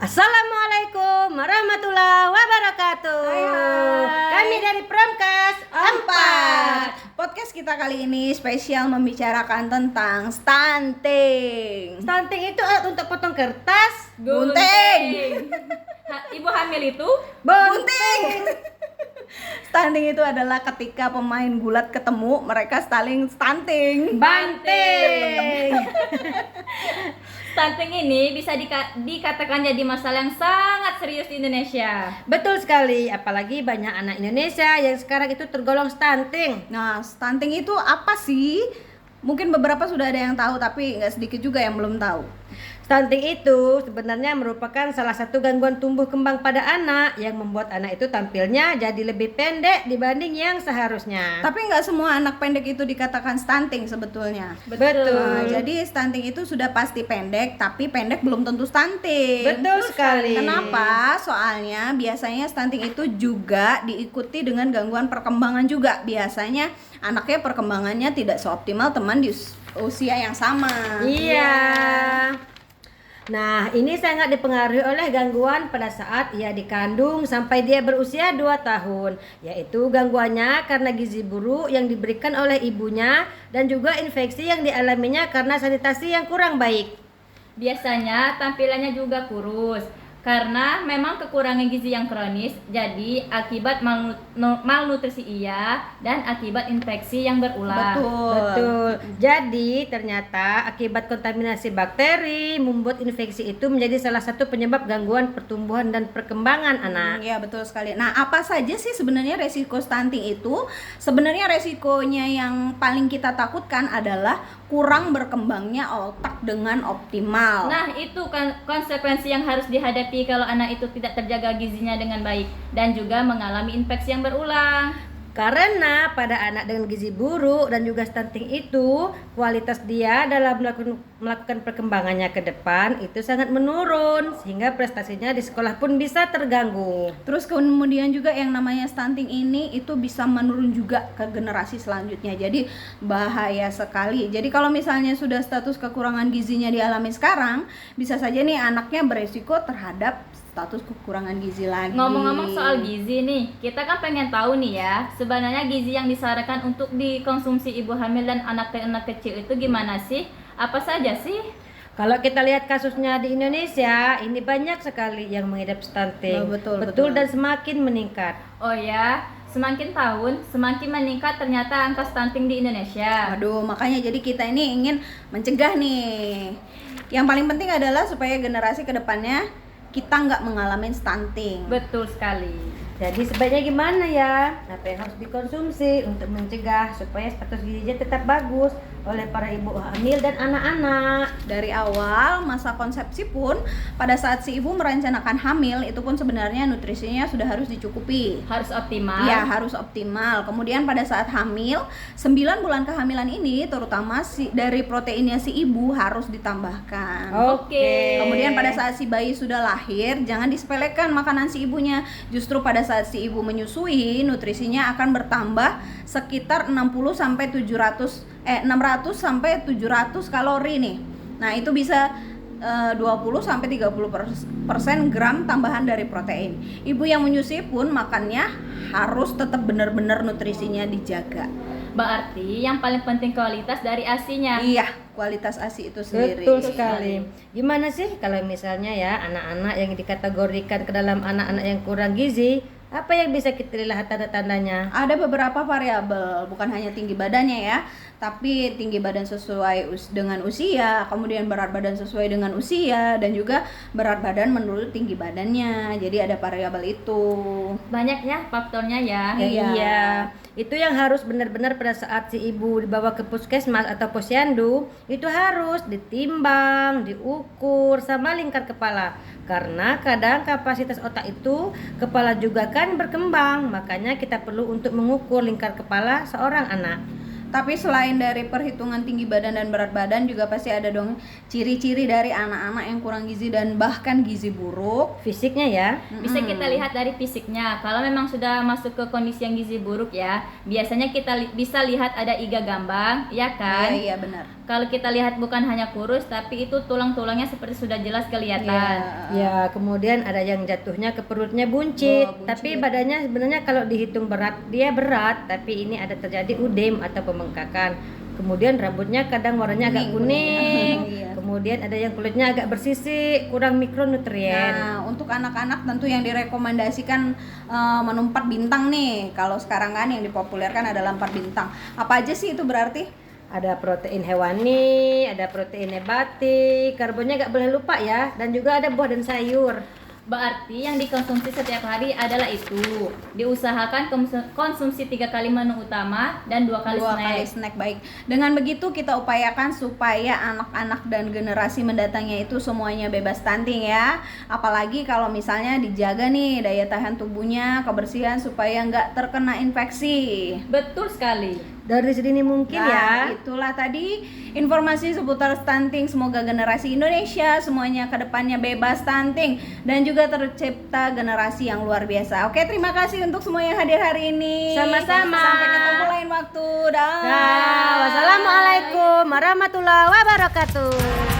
Assalamualaikum warahmatullahi wabarakatuh. Hai. Kami dari Promkas 4. Podcast kita kali ini spesial membicarakan tentang stunting. Stunting itu alat untuk potong kertas. Gunting. Ibu hamil itu Bunting. Stunting itu adalah ketika pemain gulat ketemu, mereka saling stunting. Banting. stunting ini bisa dikatakan jadi masalah yang sangat serius di Indonesia. Betul sekali, apalagi banyak anak Indonesia yang sekarang itu tergolong stunting. Nah, stunting itu apa sih? Mungkin beberapa sudah ada yang tahu, tapi nggak sedikit juga yang belum tahu. Stunting itu sebenarnya merupakan salah satu gangguan tumbuh kembang pada anak yang membuat anak itu tampilnya jadi lebih pendek dibanding yang seharusnya. Tapi nggak semua anak pendek itu dikatakan stunting sebetulnya. Betul. Nah, jadi stunting itu sudah pasti pendek, tapi pendek belum tentu stunting. Betul sekali. Kenapa? Soalnya biasanya stunting itu juga diikuti dengan gangguan perkembangan juga. Biasanya anaknya perkembangannya tidak seoptimal teman di usia yang sama. Iya. Nah, ini sangat dipengaruhi oleh gangguan pada saat ia dikandung sampai dia berusia 2 tahun, yaitu gangguannya karena gizi buruk yang diberikan oleh ibunya dan juga infeksi yang dialaminya karena sanitasi yang kurang baik. Biasanya tampilannya juga kurus karena memang kekurangan gizi yang kronis, jadi akibat malnutrisi ia dan akibat infeksi yang berulang. Betul. Jadi ternyata akibat kontaminasi bakteri membuat infeksi itu menjadi salah satu penyebab gangguan pertumbuhan dan perkembangan anak. Ya, betul sekali. Nah, apa saja sih sebenarnya resiko stunting itu? Sebenarnya resikonya yang paling kita takutkan adalah kurang berkembangnya otak dengan optimal. Nah, itu kan konsekuensi yang harus dihadapi kalau anak itu tidak terjaga gizinya dengan baik dan juga mengalami infeksi yang berulang. Karena pada anak dengan gizi buruk dan juga stunting itu kualitas dia dalam melakukan perkembangannya ke depan itu sangat menurun sehingga prestasinya di sekolah pun bisa terganggu. Terus kemudian juga yang namanya stunting ini itu bisa menurun juga ke generasi selanjutnya. Jadi bahaya sekali. Jadi kalau misalnya sudah status kekurangan gizinya dialami sekarang, bisa saja nih anaknya beresiko terhadap status kekurangan gizi lagi. Ngomong-ngomong soal gizi nih, kita kan pengen tahu nih ya, sebenarnya gizi yang disarankan untuk dikonsumsi ibu hamil dan anak kecil itu gimana sih? Apa saja sih? Kalau kita lihat kasusnya di Indonesia, ini banyak sekali yang mengidap stunting. Betul. Dan semakin meningkat. Oh ya, semakin tahun semakin meningkat ternyata angka stunting di Indonesia. Aduh, makanya jadi kita ini ingin mencegah nih. Yang paling penting adalah supaya generasi kedepannya kita nggak mengalami stunting. Betul sekali. Jadi sebaiknya gimana ya? Apa yang harus dikonsumsi untuk mencegah supaya status gizinya tetap bagus oleh para ibu hamil dan anak-anak. Dari awal masa konsepsi pun pada saat si ibu merencanakan hamil itu pun sebenarnya nutrisinya sudah harus dicukupi. Harus optimal. Ya, harus optimal. Kemudian pada saat hamil, 9 bulan kehamilan ini terutama dari proteinnya si ibu harus ditambahkan. Oke. Kemudian pada saat si bayi sudah lahir, jangan disepelekan makanan si ibunya. Justru pada saat si ibu menyusui, nutrisinya akan bertambah sekitar 600 sampai 700 kalori nih. Nah, itu bisa 20 sampai 30% gram tambahan dari protein. Ibu yang menyusui pun makannya harus tetap benar-benar nutrisinya dijaga. Berarti yang paling penting kualitas dari ASI-nya. Iya, kualitas ASI itu sendiri. Betul sekali. Gimana sih kalau misalnya ya anak-anak yang dikategorikan ke dalam anak-anak yang kurang gizi, apa yang bisa kita lihat tanda-tandanya? Ada beberapa variabel, bukan hanya tinggi badannya ya, tapi tinggi badan sesuai dengan usia, kemudian berat badan sesuai dengan usia, dan juga berat badan menurut tinggi badannya. Jadi ada variabel itu. Banyak ya faktornya ya. Iya. Itu yang harus benar-benar pada saat si ibu dibawa ke puskesmas atau posyandu itu harus ditimbang, diukur sama lingkar kepala. Karena kadang kapasitas otak itu kepala juga kan berkembang, makanya kita perlu untuk mengukur lingkar kepala seorang anak. Tapi selain dari perhitungan tinggi badan dan berat badan juga pasti ada dong ciri-ciri dari anak-anak yang kurang gizi dan bahkan gizi buruk. Fisiknya ya. Bisa kita lihat dari fisiknya. Kalau memang sudah masuk ke kondisi yang gizi buruk ya, biasanya kita bisa lihat ada iga gambang, ya kan? Iya benar. Kalau kita lihat bukan hanya kurus, tapi itu tulang-tulangnya seperti sudah jelas kelihatan. Ya, kemudian ada yang jatuhnya ke perutnya buncit, buncit. tapi badannya sebenarnya kalau dihitung berat, dia berat, tapi ini ada terjadi udem atau pembengkakan. Kemudian rambutnya kadang warnanya agak kuning. Iya. Kemudian ada yang kulitnya agak bersisik, kurang mikronutrien. Nah, untuk anak-anak tentu yang direkomendasikan menu 4 bintang nih. Kalau sekarang kan yang dipopulerkan adalah 4 bintang. Apa aja sih itu berarti? Ada protein hewani, ada protein nabati, karbonnya gak boleh lupa ya, dan juga ada buah dan sayur. Berarti yang dikonsumsi setiap hari adalah itu. Diusahakan konsumsi 3 kali menu utama dan 2 kali snack. Baik. Dengan begitu kita upayakan supaya anak-anak dan generasi mendatangnya itu semuanya bebas stunting ya. Apalagi kalau misalnya dijaga nih daya tahan tubuhnya, kebersihan supaya nggak terkena infeksi. Betul sekali. Dari sedini mungkin Nah, ya. itulah tadi informasi seputar stunting. Semoga generasi Indonesia semuanya kedepannya bebas stunting dan juga tercipta generasi yang luar biasa. Oke, terima kasih untuk semua yang hadir hari ini. Sama-sama. Sampai ketemu lain waktu. Dah. Wassalamualaikum warahmatullahi wabarakatuh.